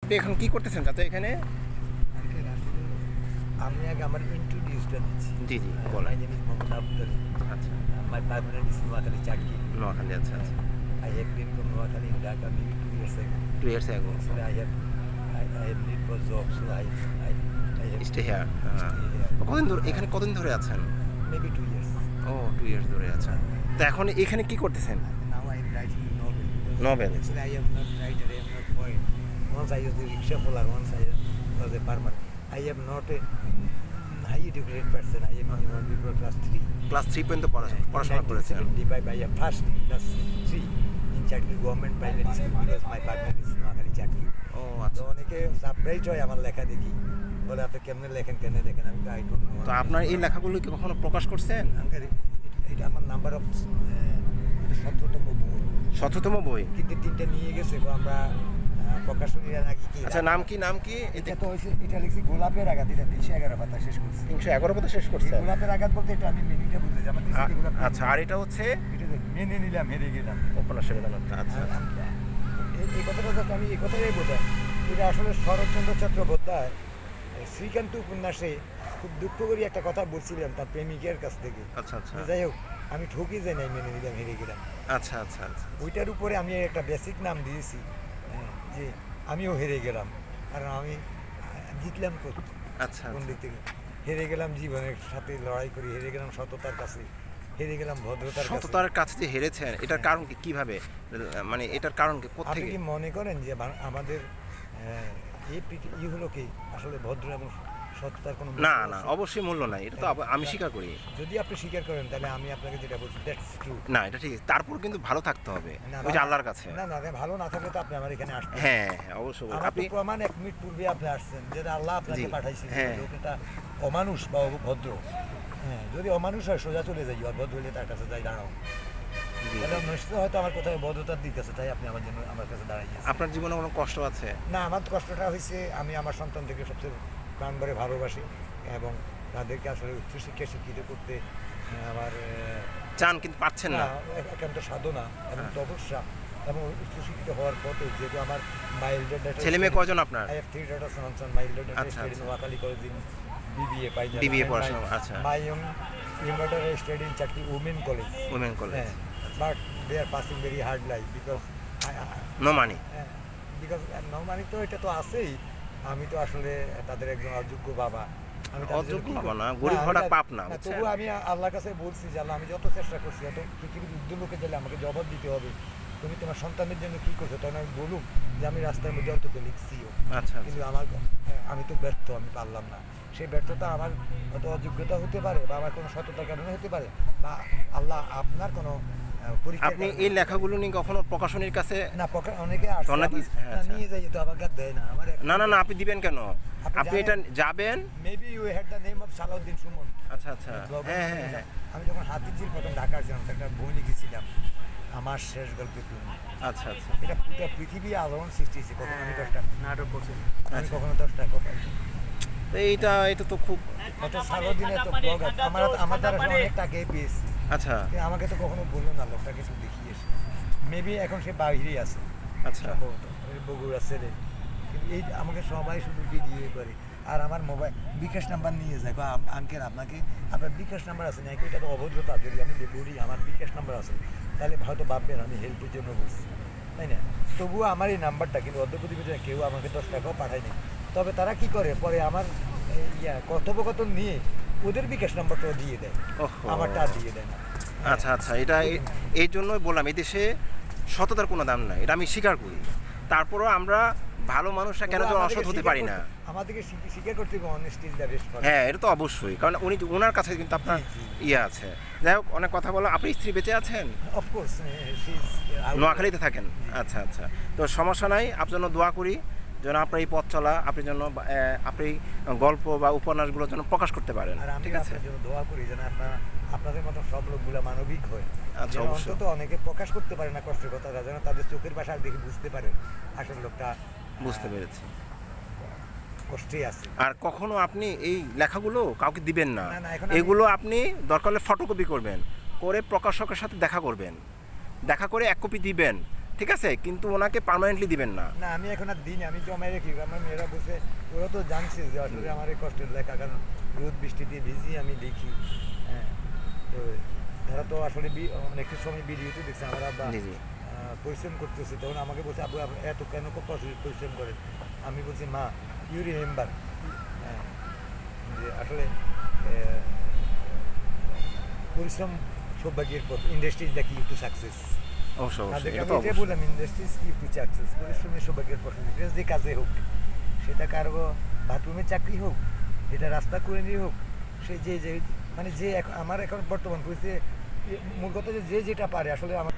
আপনি এখন কি করতেছেন চাচা এখানে? আমি আগে আমার ইন্ট্রোডিউসটা দিচ্ছি। জি জি বলেন। মাই নেম ইজ মোহাম্মদ আফতার। আচ্ছা মাই পার্মানেন্ট ইজ নোয়াখালী চাকরি। নোয়াখালী, আচ্ছা আচ্ছা। I have been from Noakhali in Dhaka maybe 2 years ago. 2 years ago. Actually, I have need for job, so I have Stay here. stay here. কতদিন ধরে এখানে কতদিন ধরে আছেন? Maybe 2 years. ও 2 years ধরে আছেন। তো এখন এখানে কি করতেছেন? Now I am writing novel. Novel. Actually, I am not writer. I am not poet. Once I was a rickshaw puller. Once I was a farmer. I am not a high educated person. I am only for class 3. Class 3 পর্যন্ত পড়াশোনা করেছেন। 1975 I am first class 3 in Chakri government primary school because my partner is Noakhali Chakri. ও তো আচ্ছা। অনেকে surprise হয় আমার লেখা দেখি, বলে আপনি কেমনে লেখেন আমি আই ডোন্ট নো। তো আপনার এই লেখাগুলো কি কখনো প্রকাশ করছেন? এটা আমার নাম্বার অফ 17তম বই, 17তম বই। কিন্তু 3টা নিয়ে গেছে তো আমরা প্রকাশনীরা নাকি কি। আচ্ছা নাম কি নাম কি? এটা তো হয়েছে, এটা লিখছি গোলাপের আঘাত, এটা 311 পাতা শেষ করছি। 311 পাতা শেষ করছেন। গোলাপের আঘাত বলতে এটা আমি মিনিটা বুঝতে যাবো। আচ্ছা আর এটা হচ্ছে এটা মেনে নিলাম, হেরে গেলাম উপন্যাসের বেদনাটা। আচ্ছা এই কথাটা জাস্ট আমি এই কথাটাই বোঝাই। এটা আসলে শরৎচন্দ্র চট্টোপাধ্যায় শ্রীকান্ত উপন্যাসে খুব দুঃখ করে একটা কথা বলছিলাম তার প্রেমিকের কাছ থেকে। আচ্ছা আচ্ছা যাই হোক, আমি ঠকি যাই নাই, মেনে নিলাম, হেরে গেলাম। আচ্ছা আচ্ছা আচ্ছা। ওইটার উপরে আমি একটা বেসিক নাম দিয়েছি, যে আমিও হেরে গেলাম, কারণ আমি জিতলাম আচ্ছা কোন দিক থেকে। হেরে গেলাম জীবনের সাথে লড়াই করি, হেরে গেলাম সততার কাছে, হেরে গেলাম ভদ্রতার কাছে। সততার কাছে যে হেরেছেন এটার কারণ কি, কিভাবে, মানে এটার কারণ কি, আপনি কোত্থেকে? কি মনে করেন যে আমাদের এই হলো কি আসলে ভদ্র এবং সততার কোনো না মূল্য না আছে? অবশ্যই মূল্য নাই, এটা তো আমি স্বীকার করি। যদি আপনি স্বীকার করেন তাহলে আমি আপনাকে যেটা বলছি দ্যাটস ট্রু। না এটা ঠিক, তারপর কিন্তু ভালো থাকতে হবে ওই যে আল্লাহর কাছে। না ভালো না থাকলে তো আপনি আমার এখানে আসবেন। হ্যাঁ হ্যাঁ অবশ্যই। আমার আপনি তো প্রমাণ 1 মিনিট পূর্বে আপনি আসছেন, যেটা আল্লাহ আপনাকে জি, পাঠাইছে। হ্যাঁ। লোকটা অমানুষ বা অভদ্র, হ্যাঁ, যদি অমানুষ হয় সোজা চলে যাই, অভদ্র হলে তার কাছে যাই দাঁড়াও। জি। তাহলে নিশ্চয় হয়তো আমার কোথায় ভদ্রতার দিক আছে, তাই আপনি আমার জন্য আমার কাছে দাঁড়াইয়েছেন। আপনার জীবনে কোনো কষ্ট আছে? না, আমার কষ্টটা হয়েছে আমি আমার সন্তানদেরকে সবচেয়ে প্রাণ ভরে ভালোবাসি এবং তাদেরকে আসলে উচ্চশিক্ষায় শিক্ষিত করতে আমার চান কিন্তু পাচ্ছেন না। একান্ত সাধনা এবং হ্যাঁ। তপস্যা এবং উচ্চশিক্ষিত হওয়ার পথে যেহেতু আমার মাইল্ড ছেলে মেয়ে কয়জন আপনার? I have 3 daughters and son. My elder daughter আচ্ছা, studied in আচ্ছা। Noakhali College in BBA Pioneer. BBA And পড়াশোনা, আচ্ছা। My younger daughter studied in Chakri Women College. Women college. But they are passing very hard life because no money. no money তো এটা তো আছেই। আমি তো আসলে তাদের একজন অযোগ্য বাবা। আমি তাদের জন্য অযোগ্য কি বাবা করব? না, গরিব হওয়াটা পাপ না, বুঝছেন? তবু আমি আল্লাহর কাছে বলছি যে আল্লাহ, আমি যত চেষ্টা করছি, এত পৃথিবীর উদ্যোগ লোকে গেলে আমাকে জবাব দিতে হবে। তুমি তোমার সন্তানের জন্য কি করছো? তখন আমি বলুম যে আমি রাস্তার মধ্যে অন্তত লিখছিও, আচ্ছা কিন্তু আমার আমি তো ব্যর্থ, আমি পারলাম না। সেই ব্যর্থতা আমার হয়তো অযোগ্যতা হতে পারে বা আমার কোনো সততার কারণে হতে পারে বা আল্লাহ আপনার কোনো পরীক্ষা। আপনি এই লেখাগুলো নিয়ে কখনো প্রকাশনীর কাছে? না, অনেকে আসে আচ্ছা। নিয়ে যাই তো আবার গাদ দেয় না আমার। না না না আপনি দিবেন কেন? আপনি এটা যাবেন। Maybe you had the name of Salauddin Suman. আচ্ছা আচ্ছা হ্যাঁ হ্যাঁ হ্যাঁ। আমি যখন হাতিঝিল প্রথম ঢাকা আসছিলাম, একটা বই লিখেছিলাম, আমার শেষ গল্পে তুমি। আচ্ছা আচ্ছা এটা পুরো পৃথিবী আলোড়ন সৃষ্টি হয়েছে। কখনো আমি 10টা নাটক করছি, আমি আচ্ছা। কখনো 10টা কথা। তো এটা তো খুব অত সারাদিনে তো ব্লগ আমার দ্বারা অনেক টাকাই পেয়েছি। আচ্ছা আমাকে তো কখনো বললো না, লোকটা কিছু দেখিয়েছে। মেবি এখন সে বাইরেই আছে আচ্ছা সম্ভবত, ওই বগুড়া ছেলে। কিন্তু এই আমাকে সবাই শুধু ভিডিও করে আর আমার মোবাইল বিকাশ নাম্বার নিয়ে যায়। আঙ্কেল আপনাকে আপনার বিকাশ নাম্বার আছে নাকি? এটা তো অভদ্রতা। যদি আমি বলি আমার বিকাশ নাম্বার আছে তাহলে হয়তো ভাববেন আমি হেল্পের জন্য বলছি, তাই না? তবুও আমার এই নাম্বারটা কিন্তু অর্ধপ্রতিবেদনে কেউ আমাকে 10 টাকাও পাঠায়নি। তবে তারা কি করে, পরে আমার কথোপকথন নিয়ে ওদের বিকাশ নাম্বারটাও দিয়ে দেয়, আমারটা দিয়ে দেয় না। আচ্ছা আচ্ছা এটা এই জন্যই বললাম এই দেশে সততার কোনো দাম নাই, এটা আমি স্বীকার করি। তারপরও আমরা ভালো মানুষরা কেন যেন অসৎ হতে পারি না? আমাদেরকে স্বীকার করতে হবে অনেস্টি ইজ দ্য বেস্ট। হ্যাঁ এটা তো অবশ্যই, কারণ ওনার কাছে কিন্তু আপনার ইয়ে আছে। যাই হোক, অনেক কথা বলো। আপনি স্ত্রী বেঁচে আছেন? অফকোর্স নোয়াখালীতে থাকেন? আচ্ছা আচ্ছা, তো সমস্যা নাই। আপনার জন্য দোয়া করি যেন আপনার এই পথ চলা আপনার জন্য আপনি গল্প বা উপন্যাসগুলো যেন প্রকাশ করতে পারেন। ঠিক আছে, আপনার জন্য দোয়া করি যেন আপনাদের মতো সব লোকগুলো মানবিক হয়। আচ্ছা অবশ্যই। অন্তত অনেকে প্রকাশ করতে পারে না কষ্টের কথাটা, যেন তাদের চোখের ভাষা দেখে বুঝতে পারেন আসলে লোকটা বুঝতে পেরেছি। কষ্টে আছে। আর কখনো আপনি এই লেখাগুলো কাউকে দিবেন না, না, এখন এগুলো আপনি দরকার হলে ফটোকপি করবেন, করে প্রকাশকের সাথে দেখা করবেন, দেখা করে 1 কপি দিবেন, ঠিক আছে, কিন্তু ওনাকে পার্মানেন্টলি দিবেন না। না আমি এখন আর দিন আমি জমাই রেখি, আমার মেয়েরা বসে ওরা তো জানছে যে আসলে আমার এই কষ্টের লেখা, কারণ রোদ বৃষ্টিতে ভিজি আমি লিখি। হ্যাঁ, তো তারা তো আসলে অনেক সময় ভিডিওতে দেখছে আমার আব্বা জি জি পরিশ্রম করতেছে, তখন আমাকে বলছে আব্বু আপনি এত কেন পরিশ্রম করেন? আমি বলছি মা ইউ রিমেম্বার যে আসলে পরিশ্রম সৌভাগ্যের পথ, ইন্ডাস্ট্রিজ দ্য কি টু সাকসেস। অবশ্যই অবশ্যই, তাদেরকে এটা আমি তো এটাই অবশ্যই। বললাম, ইন্ডাস্ট্রিজ কি টু সাকসেস, পরিশ্রমের সৌভাগ্যের পথ, যে কাজে হোক, সেটা কারো বাথরুমের চাকরি হোক, যেটা রাস্তা করে নিয়ে হোক, সে যে যে মানে যে আমার এখন বর্তমান পরিস্থিতি মূল কথা যে যেটা পারে আসলে আমার